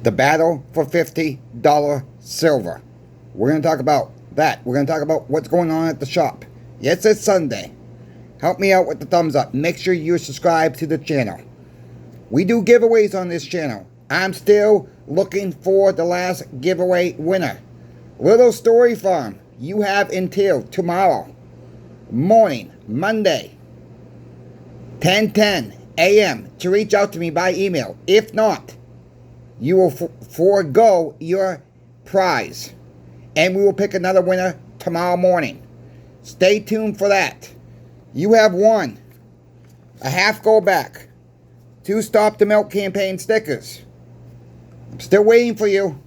The battle for $50 silver. We're going to talk about that. We're going to talk about what's going on at the shop. Yes, it's Sunday. Help me out with the thumbs up. Make sure you subscribe to the channel. We do giveaways on this channel. I'm still looking for the last giveaway winner. Little Story Farm. You have until tomorrow morning, Monday, 10:10 a.m. to reach out to me by email. If not, you will forego your prize. And we will pick another winner tomorrow morning. Stay tuned for that. You have won a half go back, 2 Stop the Milk campaign stickers. I'm still waiting for you.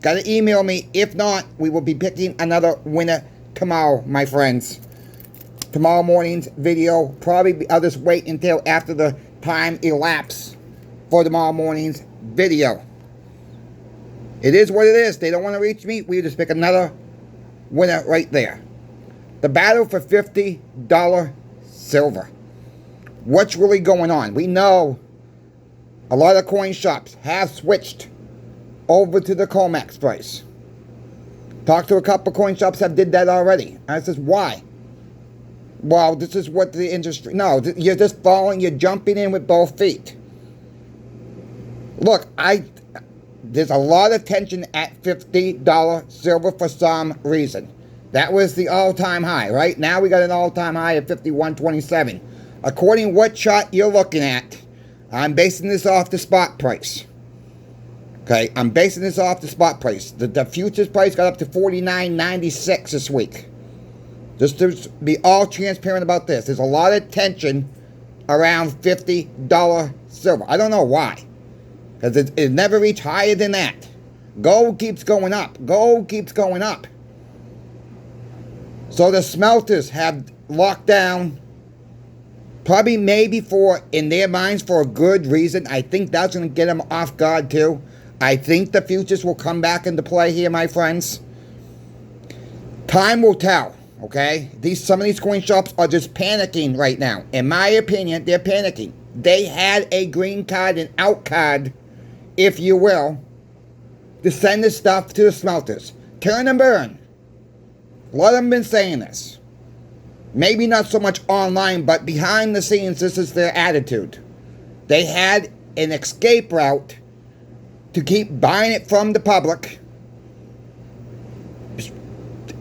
Got to email me. If not, we will be picking another winner tomorrow, my friends. Tomorrow morning's video. Probably I'll just wait until after the time elapses for tomorrow morning's video. It is what it is. They don't want to reach me. We just pick another winner right there. The battle for $50 silver. What's really going on? We know a lot of coin shops have switched over to the COMEX price. Talked to a couple of coin shops that did that already. I says, why? Well, this is what the industry... No, you're just following, you're jumping in with both feet. Look, there's a lot of tension at $50 silver for some reason. That was the all-time high, right? Now we got an all-time high of 51.27. According to what chart you're looking at, I'm basing this off the spot price. Okay, I'm basing this off the spot price. The futures price got up to 49.96 this week. Just to be all transparent about this, there's a lot of tension around $50 silver. I don't know why. Because it never reached higher than that. Gold keeps going up. Gold keeps going up. So the smelters have locked down, probably maybe in their minds, for a good reason. I think that's going to get them off guard too. I think the futures will come back into play here, my friends. Time will tell, okay? Some of these coin shops are just panicking right now. In my opinion, they're panicking. They had a green card, an out card, if you will, to send this stuff to the smelters. Turn and burn. A lot of them have been saying this. Maybe not so much online, but behind the scenes, this is their attitude. They had an escape route to keep buying it from the public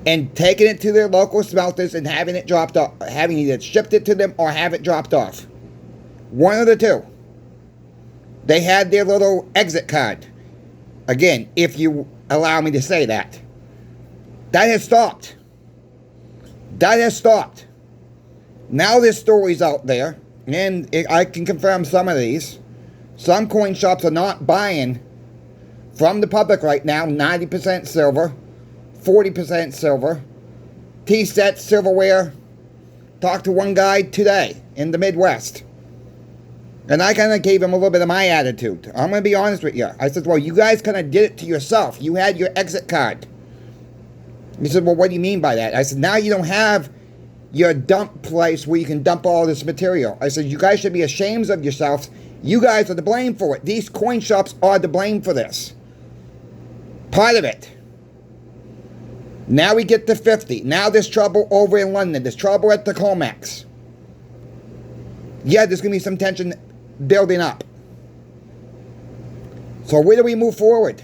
and taking it to their local smelters and having it dropped off, having either shipped it to them or have it dropped off. One of the two. They had their little exit card. Again, if you allow me to say that. That has stopped. That has stopped. Now there's stories out there, and I can confirm some of these. Some coin shops are not buying from the public right now 90% silver, 40% silver, T-set silverware. Talked to one guy today in the Midwest. And I kind of gave him a little bit of my attitude. I'm going to be honest with you. I said, well, you guys kind of did it to yourself. You had your exit card. He said, well, what do you mean by that? I said, now you don't have your dump place where you can dump all this material. I said, you guys should be ashamed of yourselves. You guys are to blame for it. These coin shops are to blame for this. Part of it. Now we get to 50. Now there's trouble over in London. There's trouble at the COMEX. Yeah, there's going to be some tension building up. So where do we move forward?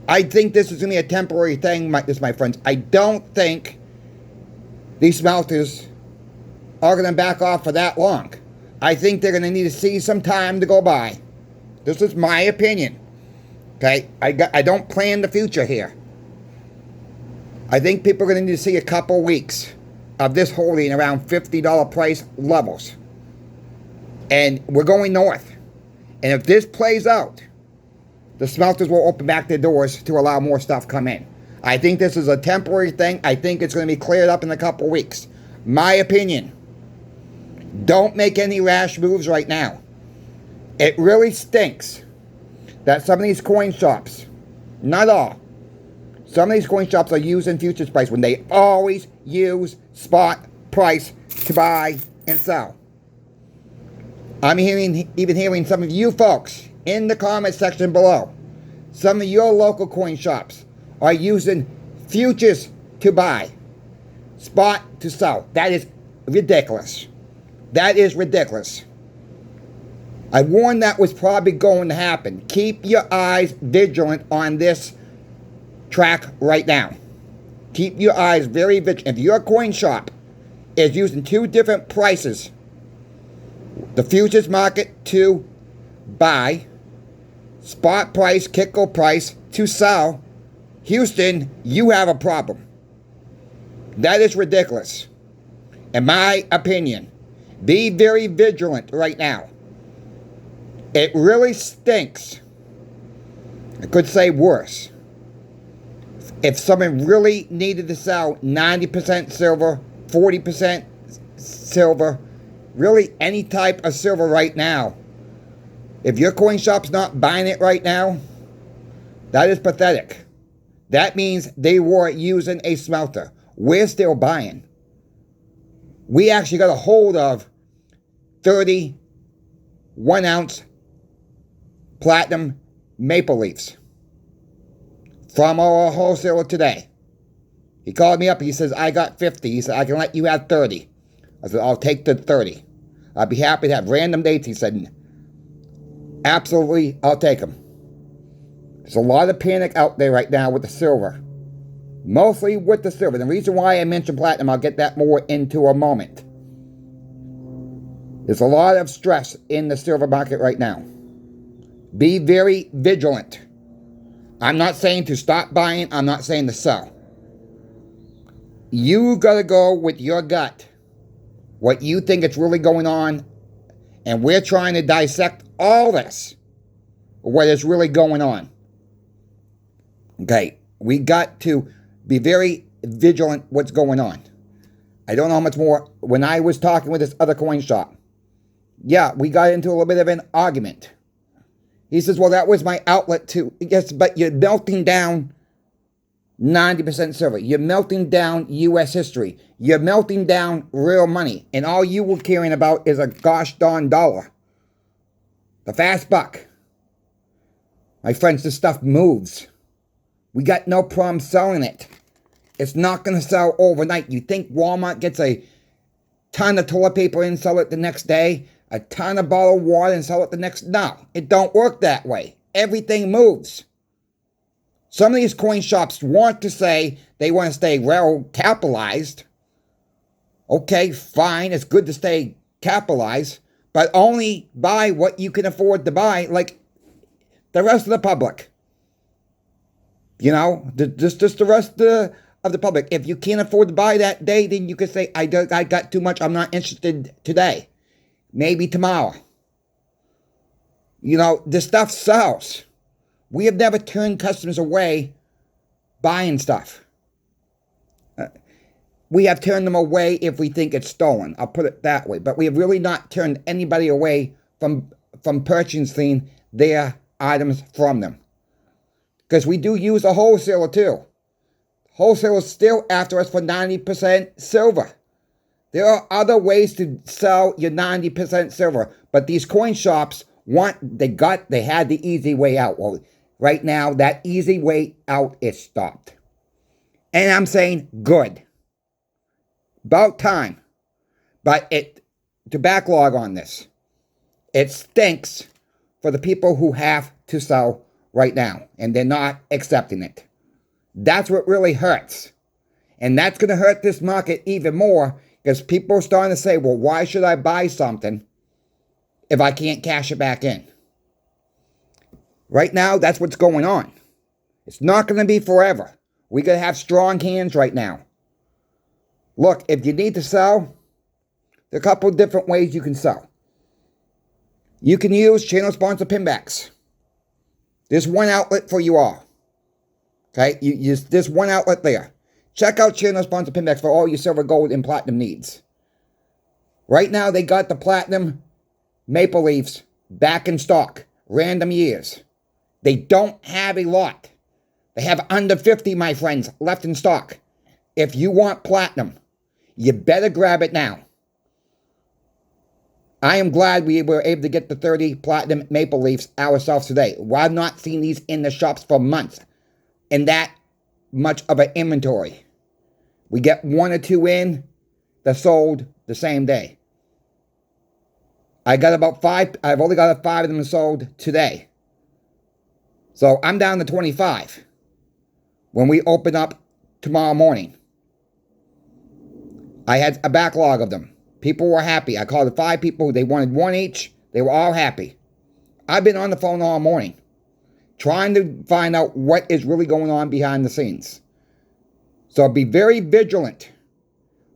I think this is going to be a temporary thing, my friends. I don't think these smelters are going to back off for that long. I think they're going to need to see some time to go by. This is my opinion. Okay? I don't plan the future here. I think people are going to need to see a couple weeks of this holding around $50 price levels. And we're going north. And if this plays out, the smelters will open back their doors to allow more stuff come in. I think this is a temporary thing. I think it's going to be cleared up in a couple weeks. My opinion. Don't make any rash moves right now. It really stinks that some of these coin shops, not all, some of these coin shops are using futures price when they always use spot price to buy and sell. I'm even hearing some of you folks in the comment section below. Some of your local coin shops are using futures to buy, spot to sell. That is ridiculous. That is ridiculous. I warned that was probably going to happen. Keep your eyes vigilant on this track right now. Keep your eyes very vigilant. If your coin shop is using two different prices, the futures market to buy, spot price, Kitco price to sell, Houston, you have a problem. That is ridiculous. In my opinion, be very vigilant right now. It really stinks. I could say worse. If someone really needed to sell 90% silver, 40% silver, really any type of silver right now, if your coin shop's not buying it right now, that is pathetic. That means they were using a smelter. We're still buying. We actually got a hold of 30 1-ounce platinum maple leafs from our wholesaler today. He called me up. He says, I got 50. He said, I can let you have 30. I said, I'll take the 30. I'd be happy to have random dates. He said, absolutely, I'll take them. There's a lot of panic out there right now with the silver. Mostly with the silver. The reason why I mentioned platinum, I'll get that more into a moment. There's a lot of stress in the silver market right now. Be very vigilant. I'm not saying to stop buying. I'm not saying to sell. You got to go with your gut. What you think is really going on. And we're trying to dissect all this. What is really going on. Okay. We got to be very vigilant what's going on. I don't know how much more. When I was talking with this other coin shop, yeah, we got into a little bit of an argument. He says, well, that was my outlet too. Yes, but you're melting down 90% silver. You're melting down U.S. history. You're melting down real money. And all you were caring about is a gosh darn dollar. The fast buck. My friends, this stuff moves. We got no problem selling it. It's not going to sell overnight. You think Walmart gets a ton of toilet paper and sell it the next day? A ton of bottled water and sell it the next? No, it don't work that way. Everything moves. Some of these coin shops want to say they want to stay well capitalized. Okay, fine. It's good to stay capitalized, but only buy what you can afford to buy, like the rest of the public. You know, just the rest of the public. If you can't afford to buy that day, then you can say, I got too much. I'm not interested today. Maybe tomorrow. You know, this stuff sells. We have never turned customers away buying stuff. We have turned them away if we think it's stolen. I'll put it that way. But we have really not turned anybody away from purchasing their items from them. Because we do use a wholesaler too. Wholesalers still after us for 90% silver. There are other ways to sell your 90% silver, but these coin shops they had the easy way out. Well, right now, that easy way out is stopped. And I'm saying, good. About time. But to backlog on this, it stinks for the people who have to sell right now, and they're not accepting it. That's what really hurts. And that's going to hurt this market even more, because people are starting to say, well, why should I buy something if I can't cash it back in? Right now, that's what's going on. It's not going to be forever. We're going to have strong hands right now. Look, if you need to sell, there are a couple of different ways you can sell. You can use channel sponsor pinbacks. There's one outlet for you all. Okay? There's one outlet there. Check out channel sponsor pinbacks for all your silver, gold, and platinum needs. Right now, they got the platinum maple leafs back in stock. Random years. They don't have a lot. They have under 50, my friends, left in stock. If you want platinum, you better grab it now. I am glad we were able to get the 30 platinum maple leafs ourselves today. Well, I've not seen these in the shops for months in that much of an inventory. We get 1 or 2 in, they're sold the same day. I got about 5, I've only got 5 of them sold today. So I'm down to 25 when we open up tomorrow morning. I had a backlog of them. People were happy. I called the 5 people. They wanted 1 each. They were all happy. I've been on the phone all morning trying to find out what is really going on behind the scenes. So be very vigilant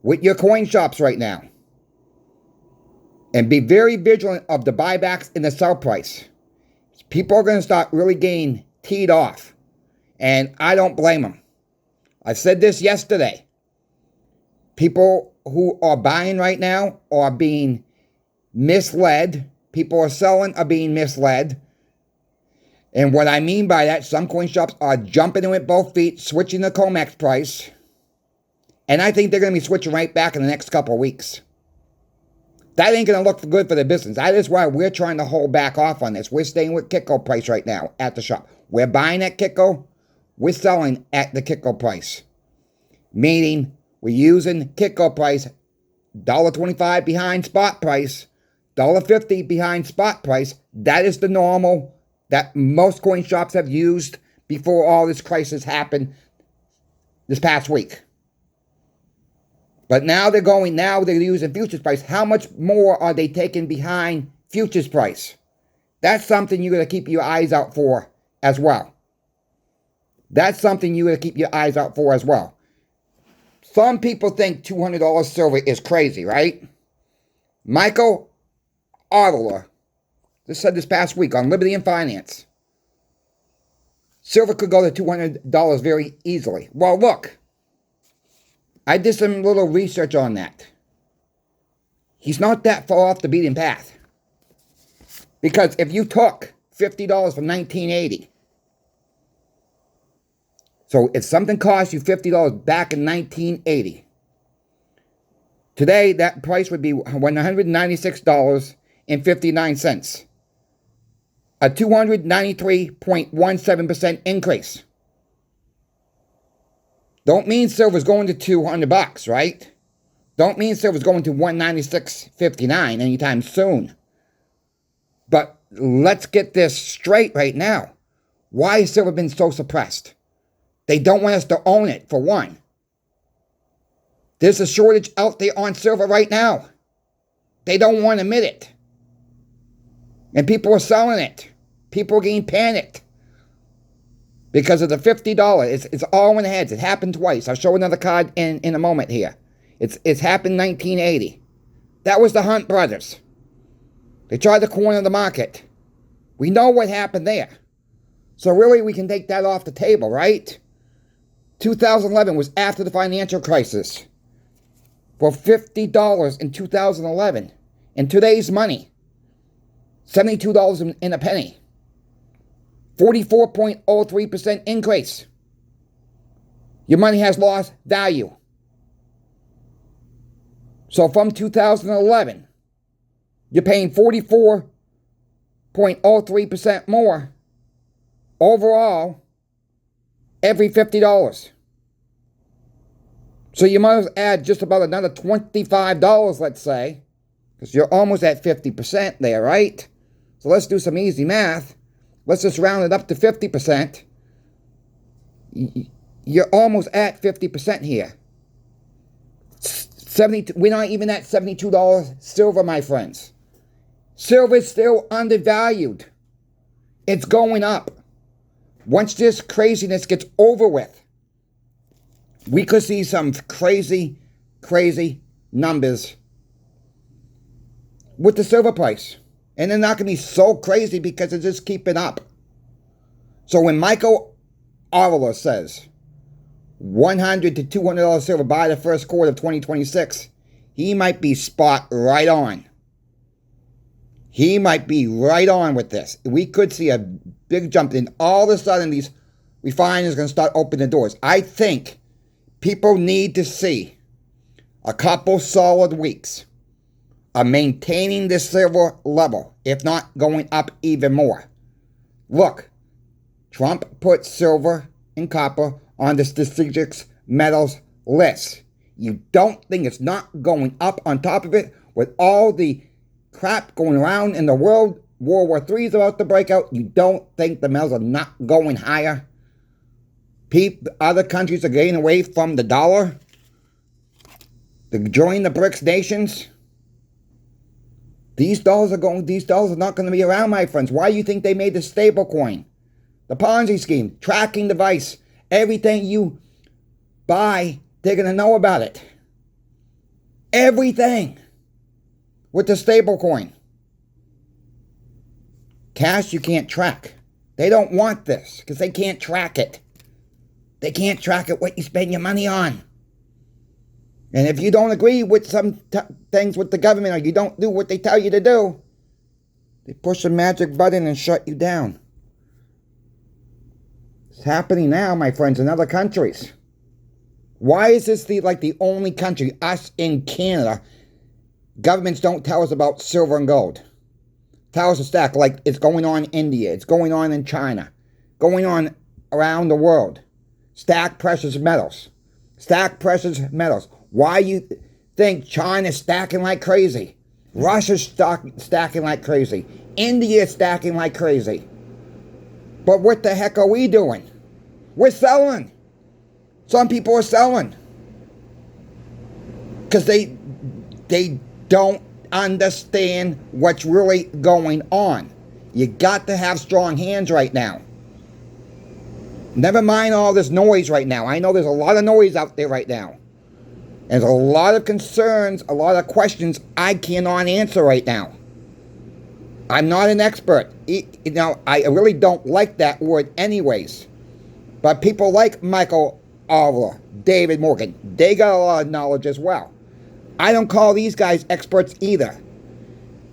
with your coin shops right now. And be very vigilant of the buybacks and the sell price. People are going to start really getting teed off. And I don't blame them. I said this yesterday. People who are buying right now are being misled. People are selling are being misled. And what I mean by that, some coin shops are jumping in with both feet, switching the COMEX price. And I think they're going to be switching right back in the next couple of weeks. That ain't going to look good for the business. That is why we're trying to hold back off on this. We're staying with Kitco price right now at the shop. We're buying at Kitco. We're selling at the Kitco price. Meaning we're using Kitco price, $1.25 behind spot price, $1.50 behind spot price. That is the normal that most coin shops have used before all this crisis happened this past week. But now they're using futures price. How much more are they taking behind futures price? That's something you're going to keep your eyes out for as well. That's something you're going to keep your eyes out for as well. Some people think $200 silver is crazy, right? Michael Adler just said this past week on Liberty and Finance. Silver could go to $200 very easily. Well, look. I did some little research on that. He's not that far off the beaten path. Because if you took $50 from 1980, so if something cost you $50 back in 1980, today that price would be $196.59. A 293.17% increase. Don't mean silver's going to $200, right? Don't mean silver's going to $196.59 anytime soon. But let's get this straight right now. Why has silver been so suppressed? They don't want us to own it, for one. There's a shortage out there on silver right now. They don't want to admit it. And people are selling it. People are getting panicked. Because of the $50, it's all in the heads. It happened twice. I'll show another card in a moment here. It's happened in 1980. That was the Hunt brothers. They tried to corner the market. We know what happened there. So really, we can take that off the table, right? 2011 was after the financial crisis. For $50 in 2011. In today's money, $72 in a penny. 44.03% increase. Your money has lost value. So from 2011, you're paying 44.03% more overall every $50. So you might as well add just about another $25, let's say, because you're almost at 50% there, right? So let's do some easy math. Let's just round it up to 50%. You're almost at 50% here. We're not even at $72 silver, my friends. Silver is still undervalued. It's going up. Once this craziness gets over with, we could see some crazy, crazy numbers with the silver price. And they're not going to be so crazy because it's just keeping up. So when Michael Adler says $100 to $200 silver by the first quarter of 2026, he might be spot right on. He might be right on with this. We could see a big jump, and all of a sudden these refiners are going to start opening the doors. I think people need to see a couple solid weeks of maintaining the silver level, if not going up even more. Look, Trump put silver and copper on the strategic metals list. You don't think it's not going up on top of it with all the crap going around in the world? World War III is about to break out. You don't think the metals are not going higher? Other countries are getting away from the dollar to join the BRICS nations. These dollars are not going to be around, my friends. Why do you think they made the stable coin? The Ponzi scheme, tracking device, everything you buy, they're going to know about it. Everything with the stable coin. Cash you can't track. They don't want this because they can't track it. They can't track it what you spend your money on. And if you don't agree with some things with the government, or you don't do what they tell you to do, they push a magic button and shut you down. It's happening now, my friends, in other countries. Why is this the only country, us in Canada, governments don't tell us about silver and gold? Tell us a stack like it's going on in India, it's going on in China, going on around the world. Stack precious metals. Stack precious metals. Why you think China's stacking like crazy? Russia's stacking like crazy. India's stacking like crazy. But what the heck are we doing? We're selling. Some people are selling. Because they don't understand what's really going on. You got to have strong hands right now. Never mind all this noise right now. I know there's a lot of noise out there right now. There's a lot of concerns, a lot of questions I cannot answer right now. I'm not an expert. I really don't like that word anyways. But people like Michael Oliver, David Morgan, they got a lot of knowledge as well. I don't call these guys experts either.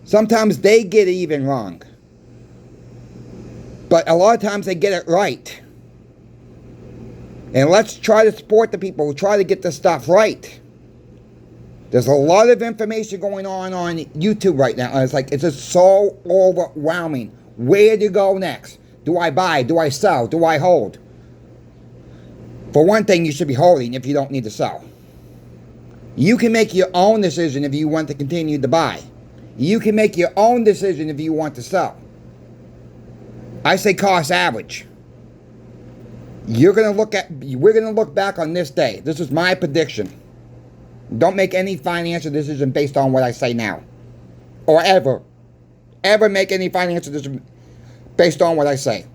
Sometimes they get it even wrong. But a lot of times they get it right. And let's try to support the people who try to get this stuff right. There's a lot of information going on YouTube right now. And it's just so overwhelming. Where do you go next? Do I buy? Do I sell? Do I hold? For one thing, you should be holding if you don't need to sell. You can make your own decision if you want to continue to buy. You can make your own decision if you want to sell. I say cost average. We're going to look back on this day. This is my prediction. Don't make any financial decision based on what I say now. Or ever make any financial decision based on what I say.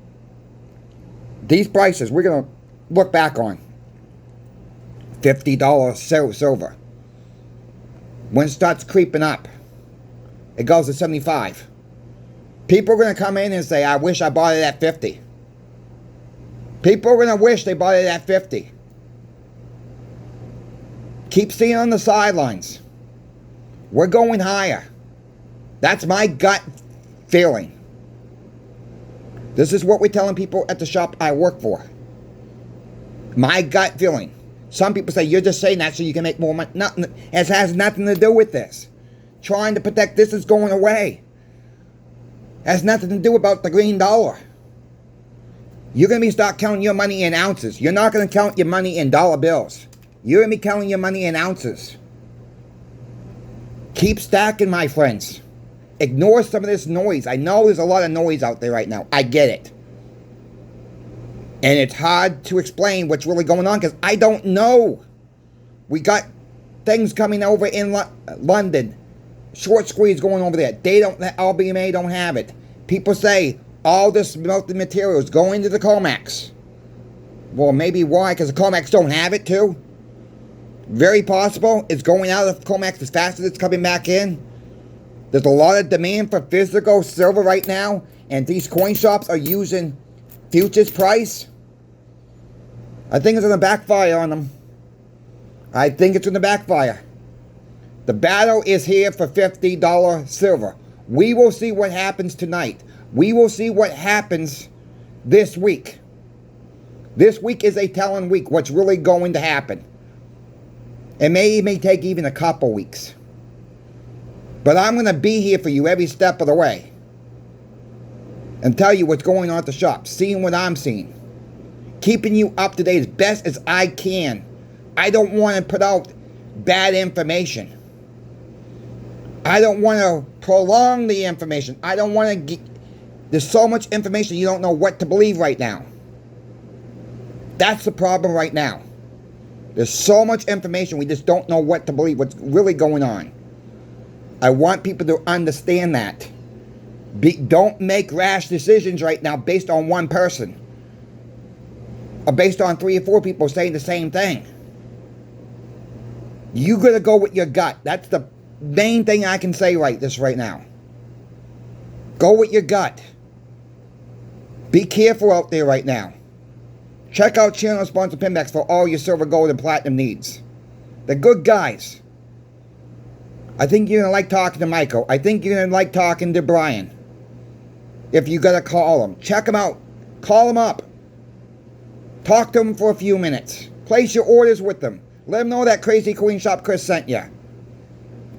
These prices, we're going to look back on. $50 silver. When it starts creeping up, it goes to 75. People are going to come in and say, I wish I bought it at 50. People are going to wish they bought it at 50. Keep seeing on the sidelines. We're going higher. That's my gut feeling. This is what we're telling people at the shop I work for. My gut feeling. Some people say, you're just saying that so you can make more money. Nothing. It has nothing to do with this. Trying to protect this is going away. It has nothing to do about the green dollar. You're going to start counting your money in ounces. You're not going to count your money in dollar bills. You're going to be counting your money in ounces. Keep stacking, my friends. Ignore some of this noise. I know there's a lot of noise out there right now. I get it. And it's hard to explain what's really going on because I don't know. We got things coming over in London. Short squeeze going over there. LBMA don't have it. People say all this melted material is going to the COMEX. Well, maybe why? Because the COMEX don't have it too. Very possible. It's going out of COMEX as fast as it's coming back in. There's a lot of demand for physical silver right now. And these coin shops are using futures price. I think it's going to backfire on them. I think it's going to backfire. The battle is here for $50 silver. We will see what happens tonight. We will see what happens this week. This week is a telling week what's really going to happen. It may take even a couple weeks. But I'm going to be here for you every step of the way and tell you what's going on at the shop, seeing what I'm seeing, keeping you up to date as best as I can. I don't want to put out bad information. I don't want to prolong the information. I don't want to get... There's so much information you don't know what to believe right now. That's the problem right now. There's so much information we just don't know what to believe, what's really going on. I want people to understand that. Don't make rash decisions right now based on one person. Or based on 3 or 4 people saying the same thing. You gotta go with your gut. That's the main thing I can say right now. Go with your gut. Be careful out there right now. Check out channel sponsor Pinbacks for all your silver, gold, and platinum needs. They're good guys. I think you're going to like talking to Michael. I think you're going to like talking to Brian. If you got to call them. Check them out. Call them up. Talk to them for a few minutes. Place your orders with them. Let them know that Crazy Coin Shop Chris sent you.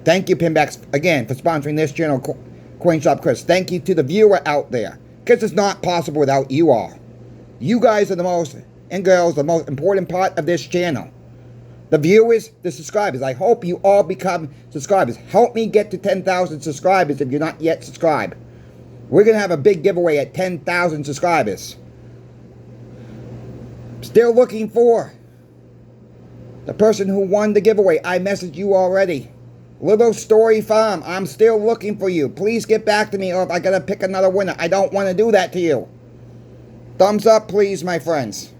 Thank you, Pinbacks, again, for sponsoring this channel, Coin Shop Chris. Thank you to the viewer out there. Because it's not possible without you all. You guys are the most, and girls, the most important part of this channel. The viewers, the subscribers. I hope you all become subscribers. Help me get to 10,000 subscribers if you're not yet subscribed. We're going to have a big giveaway at 10,000 subscribers. Still looking for the person who won the giveaway. I messaged you already. Little Story Farm, I'm still looking for you. Please get back to me, or if I got to pick another winner. I don't want to do that to you. Thumbs up, please, my friends.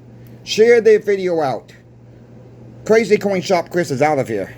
Share the video out. Crazy Coin Shop Chris is out of here.